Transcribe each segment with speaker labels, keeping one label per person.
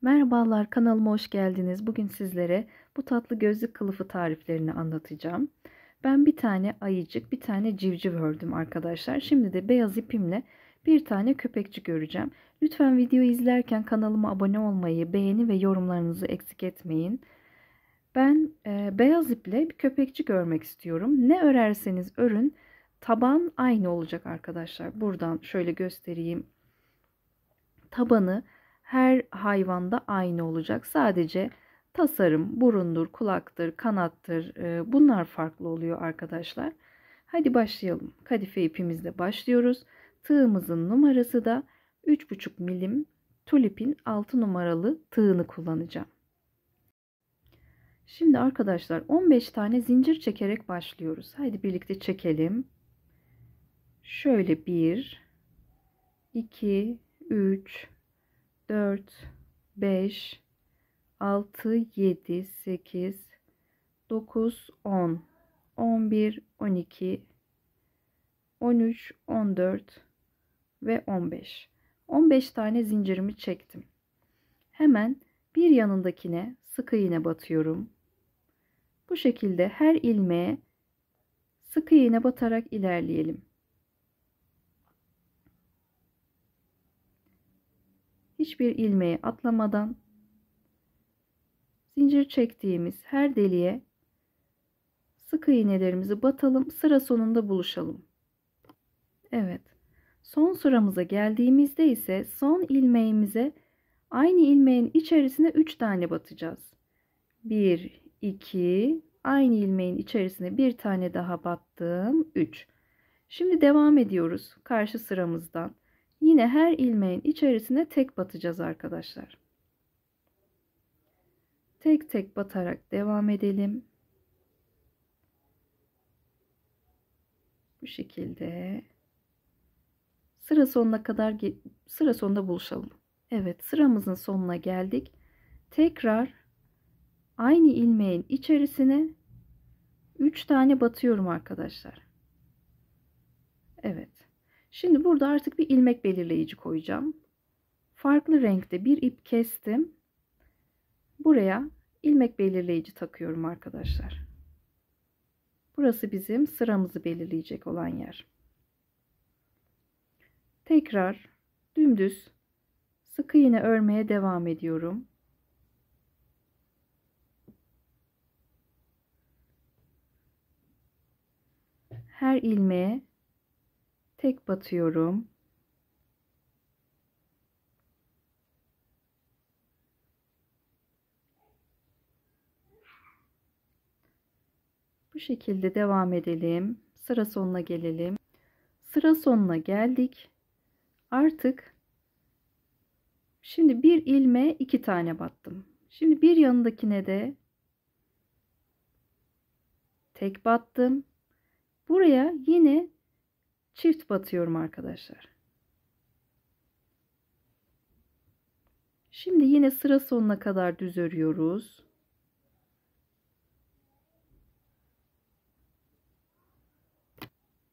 Speaker 1: Merhabalar, kanalıma hoş geldiniz. Bugün sizlere bu tatlı gözlük kılıfı tariflerini anlatacağım. Ben bir tane ayıcık, bir tane civciv ördüm arkadaşlar. Şimdi de beyaz ipimle bir tane köpekçik öreceğim. Lütfen videoyu izlerken kanalıma abone olmayı, beğeni ve yorumlarınızı eksik etmeyin. Ben beyaz iple bir köpekçik örmek istiyorum. Ne örerseniz örün, taban aynı olacak arkadaşlar. Buradan şöyle göstereyim. Tabanı her hayvanda aynı olacak. Sadece tasarım, burundur, kulaktır, kanattır, bunlar farklı oluyor arkadaşlar. Hadi başlayalım. Kadife ipimizle başlıyoruz. Tığımızın numarası da 3,5 milim. Tulipin 6 numaralı tığını kullanacağım. Şimdi arkadaşlar 15 tane zincir çekerek başlıyoruz. Haydi birlikte çekelim. Şöyle 1, 2, 3, 4, 5, 6, 7, 8, 9, 10, 11, 12, 13, 14 ve 15. 15 tane zincirimi çektim. Hemen bir yanındakine sık iğne batıyorum. Bu şekilde her ilmeğe sık iğne batarak ilerleyelim. Hiçbir ilmeği atlamadan zincir çektiğimiz her deliğe sık iğnelerimizi batalım. Sıra sonunda buluşalım. Evet. Son sıramıza geldiğimizde ise son ilmeğimize aynı ilmeğin içerisine 3 tane batacağız. 1, 2, aynı ilmeğin içerisine bir tane daha battım. 3. Şimdi devam ediyoruz karşı sıramızdan. Yine her ilmeğin içerisine tek batacağız arkadaşlar. Tek tek batarak devam edelim. Bu şekilde sıra sonuna kadar sıra sonunda buluşalım. Evet, sıramızın sonuna geldik. Tekrar aynı ilmeğin içerisine 3 tane batıyorum arkadaşlar. Evet. Şimdi burada artık bir ilmek belirleyici koyacağım. Farklı renkte bir ip kestim. Buraya ilmek belirleyici takıyorum arkadaşlar. Burası bizim sıramızı belirleyecek olan yer. Tekrar dümdüz sık iğne örmeye devam ediyorum. Her ilmeğe tek batıyorum. Bu şekilde devam edelim. Sıra sonuna gelelim. Sıra sonuna geldik. Artık şimdi bir ilmeğe 2 tane battım. Şimdi bir yanındakine de tek battım. Buraya yine çift batıyorum arkadaşlar. Şimdi yine sıra sonuna kadar düz örüyoruz.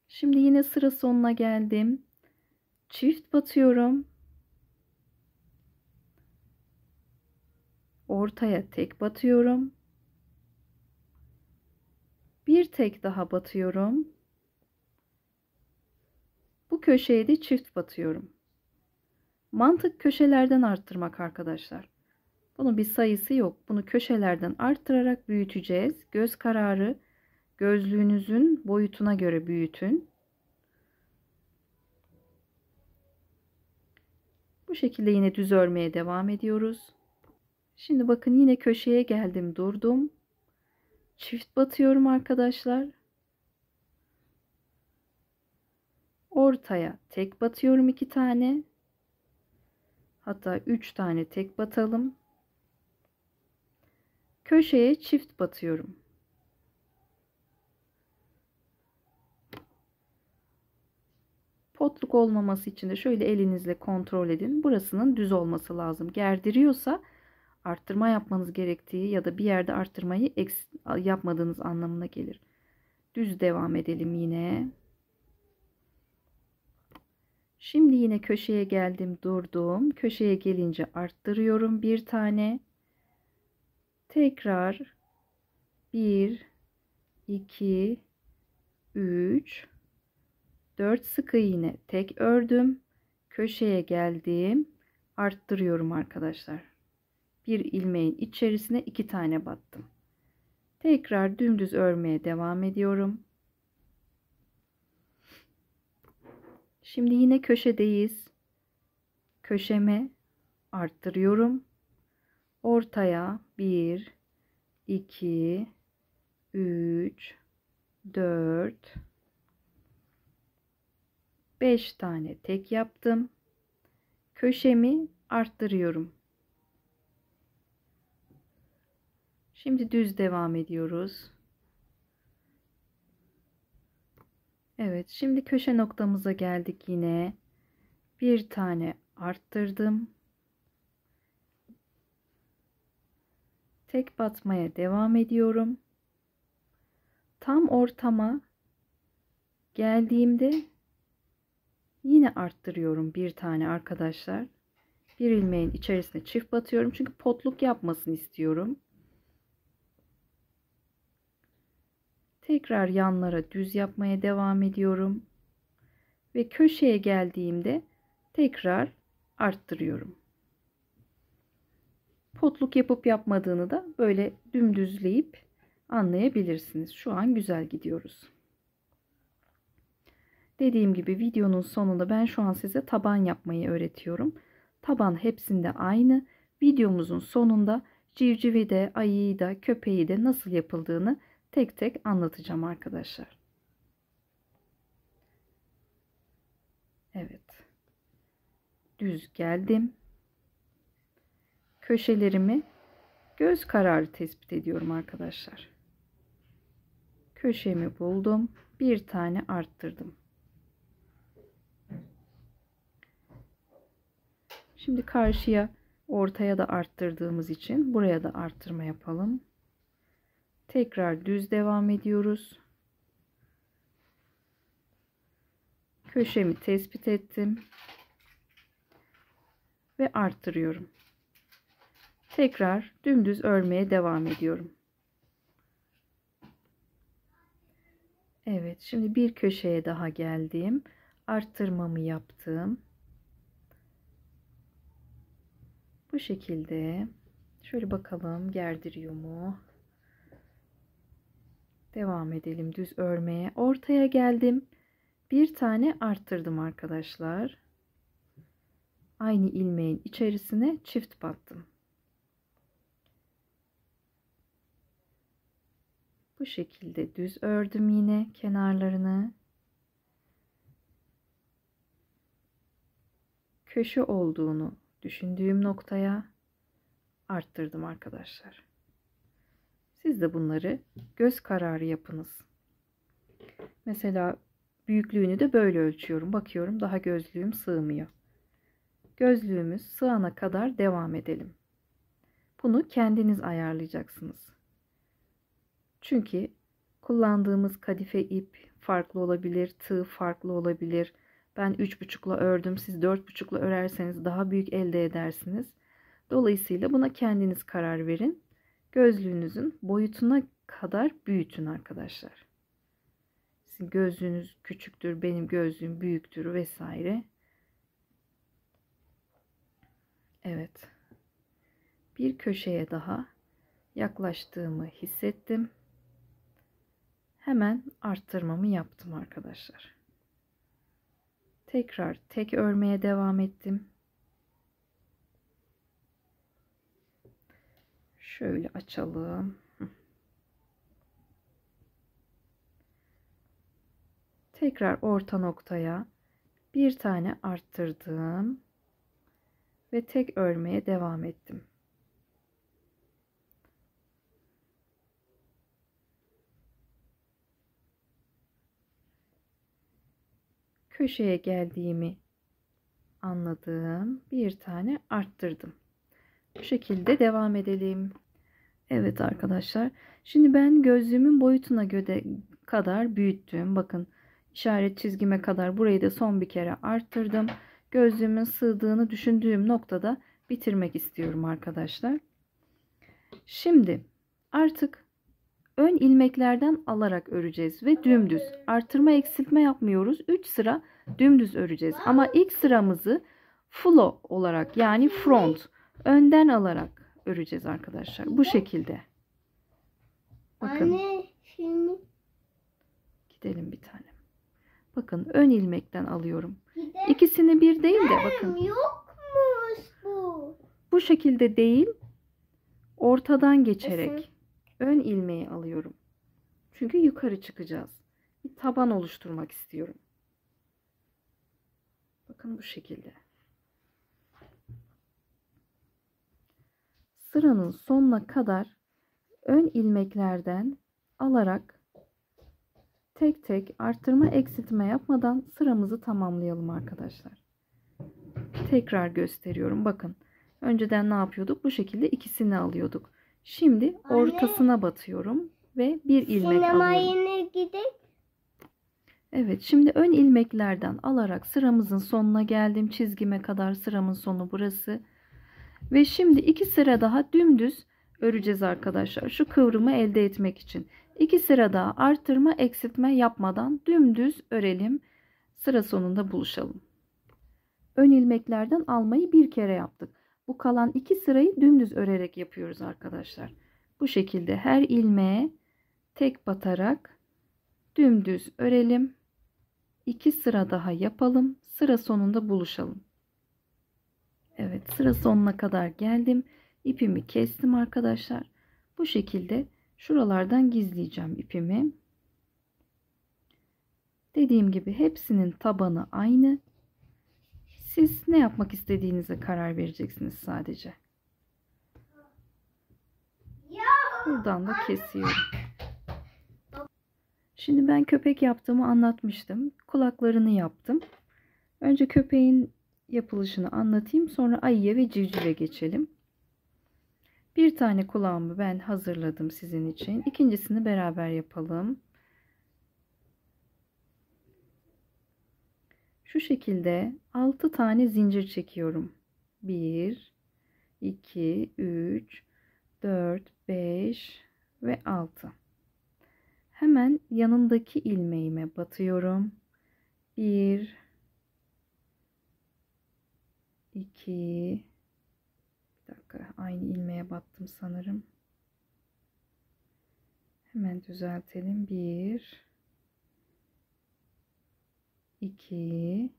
Speaker 1: Şimdi yine sıra sonuna geldim. Çift batıyorum. Ortaya tek batıyorum. Bir tek daha batıyorum. Bu köşeye de çift batıyorum. Mantık köşelerden arttırmak arkadaşlar. Bunun bir sayısı yok. Bunu köşelerden arttırarak büyüteceğiz. Göz kararı gözlüğünüzün boyutuna göre büyütün. Bu şekilde yine düz örmeye devam ediyoruz. Şimdi bakın yine köşeye geldim, durdum. Çift batıyorum arkadaşlar. Ortaya tek batıyorum 2 tane. Hatta 3 tane tek batalım. Köşeye çift batıyorum. Potluk olmaması için de şöyle elinizle kontrol edin. Burasının düz olması lazım. Gerdiriyorsa arttırma yapmanız gerektiği ya da bir yerde arttırmayı yapmadığınız anlamına gelir. Düz devam edelim yine. Şimdi yine köşeye geldim, durdum. Köşeye gelince arttırıyorum bir tane. Tekrar 1, 2, 3, 4 sık iğne tek ördüm. Köşeye geldim. Arttırıyorum arkadaşlar. Bir ilmeğin içerisine 2 tane battım. Tekrar dümdüz örmeye devam ediyorum. Şimdi yine köşedeyiz. Köşeme arttırıyorum. Ortaya 1, 2, 3, 4, 5 tane tek yaptım. Köşemi arttırıyorum. Şimdi düz devam ediyoruz. Evet, şimdi köşe noktamıza geldik yine. Bir tane arttırdım. Tek batmaya devam ediyorum. Tam ortama geldiğimde yine arttırıyorum bir tane arkadaşlar. Bir ilmeğin içerisine çift batıyorum çünkü potluk yapmasını istiyorum. Tekrar yanlara düz yapmaya devam ediyorum. Ve köşeye geldiğimde tekrar arttırıyorum. Potluk yapıp yapmadığını da böyle dümdüzleyip anlayabilirsiniz. Şu an güzel gidiyoruz. Dediğim gibi videonun sonunda ben şu an size taban yapmayı öğretiyorum. Taban hepsinde aynı. Videomuzun sonunda civcivi de, ayıyı da, köpeği de nasıl yapıldığını tek tek anlatacağım arkadaşlar. Evet. Düz geldim. Köşelerimi göz kararı tespit ediyorum arkadaşlar. Köşemi buldum. Bir tane arttırdım. Şimdi karşıya, ortaya da arttırdığımız için buraya da arttırma yapalım. Tekrar düz devam ediyoruz. Köşemi tespit ettim ve arttırıyorum. Tekrar dümdüz örmeye devam ediyorum. Evet, şimdi bir köşeye daha geldim. Arttırmamı yaptım. Bu şekilde. Şöyle bakalım gerdiriyor mu? Devam edelim düz örmeye. Ortaya geldim. Bir tane arttırdım arkadaşlar. Aynı ilmeğin içerisine çift battım. Bu şekilde düz ördüm yine kenarlarını. Köşe olduğunu düşündüğüm noktaya arttırdım arkadaşlar. Siz de bunları göz kararı yapınız. Mesela büyüklüğünü de böyle ölçüyorum. Bakıyorum daha gözlüğüm sığmıyor. Gözlüğümüz sığana kadar devam edelim. Bunu kendiniz ayarlayacaksınız. Çünkü kullandığımız kadife ip farklı olabilir, tığ farklı olabilir. Ben 3,5'la ördüm. Siz 4,5'la örerseniz daha büyük elde edersiniz. Dolayısıyla buna kendiniz karar verin. Gözlüğünüzün boyutuna kadar büyütün arkadaşlar. Sizin gözlüğünüz küçüktür, benim gözlüğüm büyüktür vesaire. Evet. Bir köşeye daha yaklaştığımı hissettim. Hemen arttırmamı yaptım arkadaşlar. Tekrar tek örmeye devam ettim. Şöyle açalım. Tekrar orta noktaya bir tane arttırdım ve tek örmeye devam ettim. Köşeye geldiğimi anladım. Bir tane arttırdım. Bu şekilde devam edelim. Evet arkadaşlar. Şimdi ben gözlüğümün boyutuna göre kadar büyüttüm. Bakın İşaret çizgime kadar burayı da son bir kere arttırdım. Gözlüğümün sığdığını düşündüğüm noktada bitirmek istiyorum arkadaşlar. Şimdi artık ön ilmeklerden alarak öreceğiz ve dümdüz. Artırma eksiltme yapmıyoruz. 3 sıra dümdüz öreceğiz. Ama ilk sıramızı flow olarak, yani front, önden alarak öreceğiz arkadaşlar. Bu şekilde. Bakın.
Speaker 2: Anne şimdi
Speaker 1: Gidelim bir tanem. Bakın ön ilmekten alıyorum. İkisini bir değil de bakın.
Speaker 2: yokmuş bu.
Speaker 1: Bu şekilde değil, ortadan geçerek ön ilmeği alıyorum. Çünkü yukarı çıkacağız. Bir taban oluşturmak istiyorum. Bakın bu şekilde. Sıranın sonuna kadar ön ilmeklerden alarak tek tek arttırma eksiltme yapmadan sıramızı tamamlayalım arkadaşlar. Tekrar gösteriyorum. Bakın. Önceden ne yapıyorduk? Bu şekilde ikisini alıyorduk. Şimdi ortasına batıyorum ve bir ilmek
Speaker 2: Sinemaya
Speaker 1: alıyorum.
Speaker 2: yine gidelim.
Speaker 1: Evet, şimdi ön ilmeklerden alarak sıramızın sonuna geldim. Çizgime kadar sıramın sonu burası. Ve şimdi 2 sıra daha dümdüz öreceğiz arkadaşlar. Şu kıvrımı elde etmek için. 2 sıra daha artırma eksiltme yapmadan dümdüz örelim. Sıra sonunda buluşalım. Ön ilmeklerden almayı bir kere yaptık. Bu kalan 2 sırayı dümdüz örerek yapıyoruz arkadaşlar. Bu şekilde her ilmeğe tek batarak dümdüz örelim. 2 sıra daha yapalım. Sıra sonunda buluşalım. Evet, sıra sonuna kadar geldim. İpimi kestim arkadaşlar. Bu şekilde şuralardan gizleyeceğim ipimi. Dediğim gibi hepsinin tabanı aynı. Siz ne yapmak istediğinize karar vereceksiniz sadece. Buradan da kesiyorum. Şimdi ben köpek yaptığımı anlatmıştım. Kulaklarını yaptım. Önce köpeğin yapılışını anlatayım. Sonra ayıya ve civcive geçelim. Bir tane kulağımı ben hazırladım sizin için. İkincisini beraber yapalım. Şu şekilde 6 tane zincir çekiyorum. 1, 2, 3, 4, 5 ve 6. Hemen yanındaki ilmeğime batıyorum. 1, 2, bir dakika, aynı ilmeğe battım sanırım. Hemen düzeltelim. 1, 2,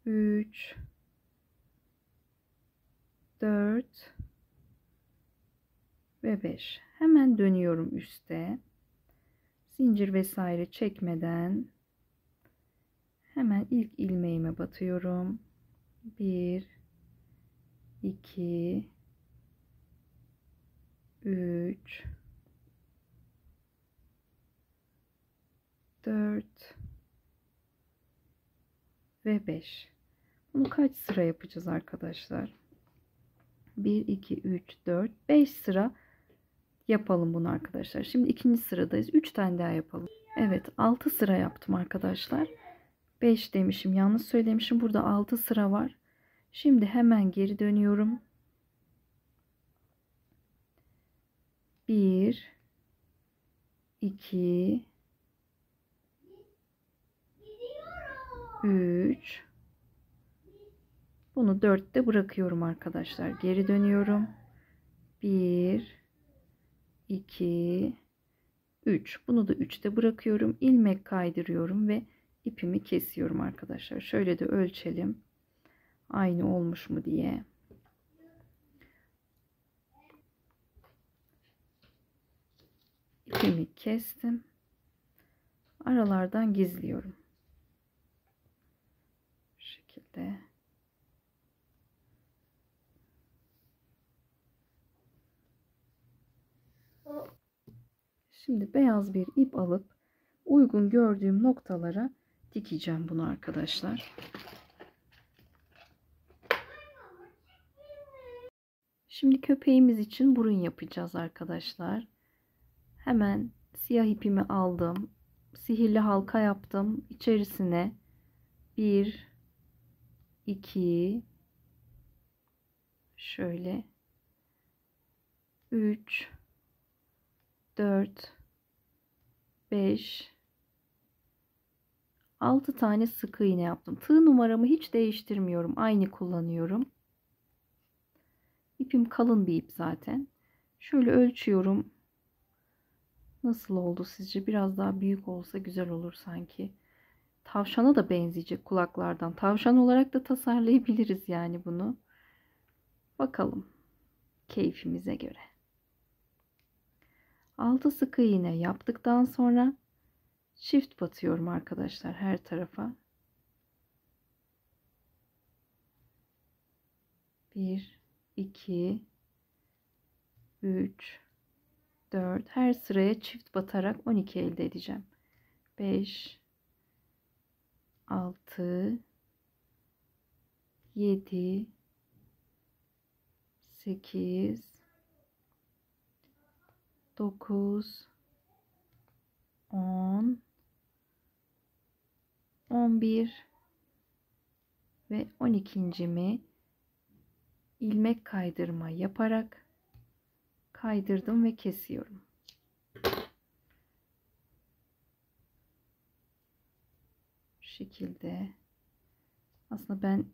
Speaker 1: 3, 4 ve 5. Hemen dönüyorum üste. Zincir vesaire çekmeden hemen ilk ilmeğime batıyorum. 1, 2, 3, 4 ve 5. Bunu kaç sıra yapacağız arkadaşlar? 1, 2, 3, 4, 5 sıra yapalım bunu arkadaşlar. Şimdi ikinci sıradayız. 3 tane daha yapalım. Evet, 6 sıra yaptım arkadaşlar. 5 demişim. Yanlış söylemişim. Burada 6 sıra var. Şimdi hemen geri dönüyorum. 1, 2, 3. Bunu 4'te bırakıyorum arkadaşlar. Geri dönüyorum. 1, 2, 3. Bunu da 3'te bırakıyorum. İlmek kaydırıyorum ve ipimi kesiyorum arkadaşlar. Şöyle de ölçelim. Aynı olmuş mu diye. İpimi kestim. Aralardan gizliyorum. Bu şekilde. Şimdi beyaz bir ip alıp uygun gördüğüm noktalara dikeceğim bunu arkadaşlar. Şimdi köpeğimiz için burun yapacağız arkadaşlar. Hemen Siyah ipimi aldım. Sihirli halka yaptım. İçerisine 1, 2, şöyle 3, 4, 5, 6 tane sık iğne yaptım. Tığ numaramı hiç değiştirmiyorum. Aynı kullanıyorum. İpim kalın bir ip zaten. Şöyle ölçüyorum. Nasıl oldu sizce? Biraz daha büyük olsa güzel olur sanki. Tavşana da benzeyecek kulaklardan. Tavşan olarak da tasarlayabiliriz yani bunu. Bakalım keyfimize göre. 6 sık iğne yaptıktan sonra çift batıyorum arkadaşlar her tarafa. 1, 2, 3, 4. Her sıraya çift batarak 12 elde edeceğim. 5, 6, 7, 8, 9, 10, 11 ve 12.'mi ilmek kaydırma yaparak kaydırdım ve kesiyorum. Şu şekilde. Aslında ben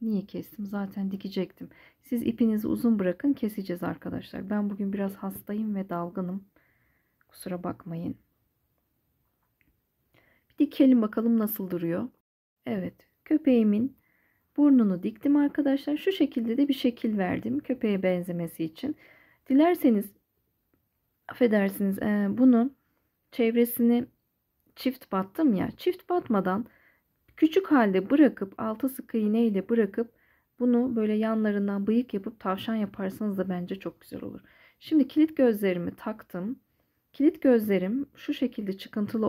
Speaker 1: niye kestim? Zaten dikecektim. Siz ipinizi uzun bırakın, keseceğiz arkadaşlar. Ben bugün biraz hastayım ve dalgınım. Kusura bakmayın. Bir dikelim bakalım nasıl duruyor. Evet, köpeğimin burnunu diktim arkadaşlar. Şu şekilde de bir şekil verdim köpeğe benzemesi için. Dilerseniz, affedersiniz, bunu çevresini çift battım ya. Çift batmadan küçük halde bırakıp 6 sık iğne ile bırakıp bunu böyle yanlarından bıyık yapıp tavşan yaparsanız da bence çok güzel olur. Şimdi kilit gözlerimi taktım. Kilit gözlerim şu şekilde çıkıntılı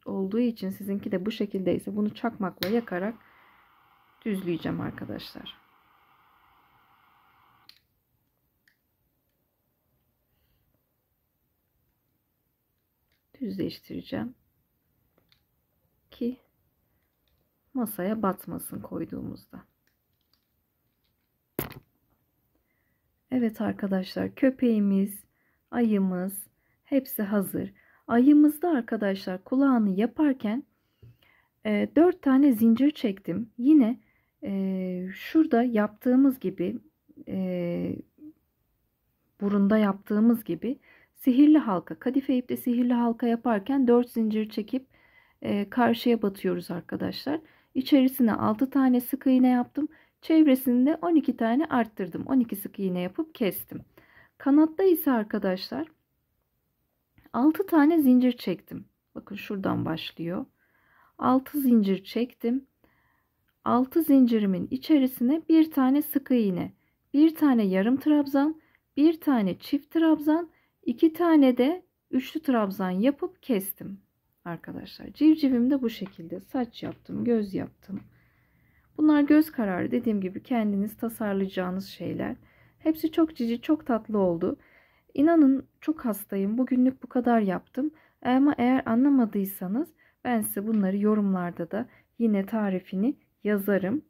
Speaker 1: olduğu için, sizinki de bu şekildeyse, bunu çakmakla yakarak düzleyeceğim arkadaşlar. Düzleştireceğim ki masaya batmasın koyduğumuzda. Evet arkadaşlar, köpeğimiz, ayımız hepsi hazır. Ayımızda arkadaşlar kulağını yaparken 4 tane zincir çektim. Yine şurada yaptığımız gibi, burunda yaptığımız gibi sihirli halka, kadife ipte sihirli halka yaparken 4 zincir çekip karşıya batıyoruz arkadaşlar. İçerisine 6 tane sık iğne yaptım. Çevresinde 12 tane arttırdım. 12 sık iğne yapıp kestim. Kanatta ise arkadaşlar 6 tane zincir çektim. Bakın şuradan başlıyor. 6 zincir çektim. 6 zincirimin içerisine bir tane sık iğne, bir tane yarım trabzan, bir tane çift trabzan, 2 tane de üçlü trabzan yapıp kestim arkadaşlar. Civcivim de bu şekilde. Saç yaptım, göz yaptım. Bunlar göz kararı, dediğim gibi kendiniz tasarlayacağınız şeyler. Hepsi çok cici, çok tatlı oldu. İnanın çok hastayım. Bugünlük bu kadar yaptım. Ama eğer anlamadıysanız ben size bunları yorumlarda da yine tarifini yazarım,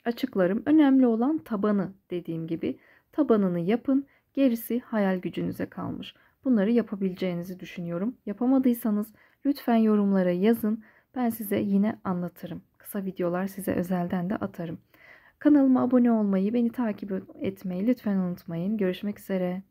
Speaker 1: açıklarım. Önemli olan tabanı, dediğim gibi. Tabanını yapın. Gerisi hayal gücünüze kalmış. Bunları yapabileceğinizi düşünüyorum. Yapamadıysanız lütfen yorumlara yazın. Ben size yine anlatırım. Kısa videolar size özelden de atarım. Kanalıma abone olmayı, beni takip etmeyi lütfen unutmayın. Görüşmek üzere.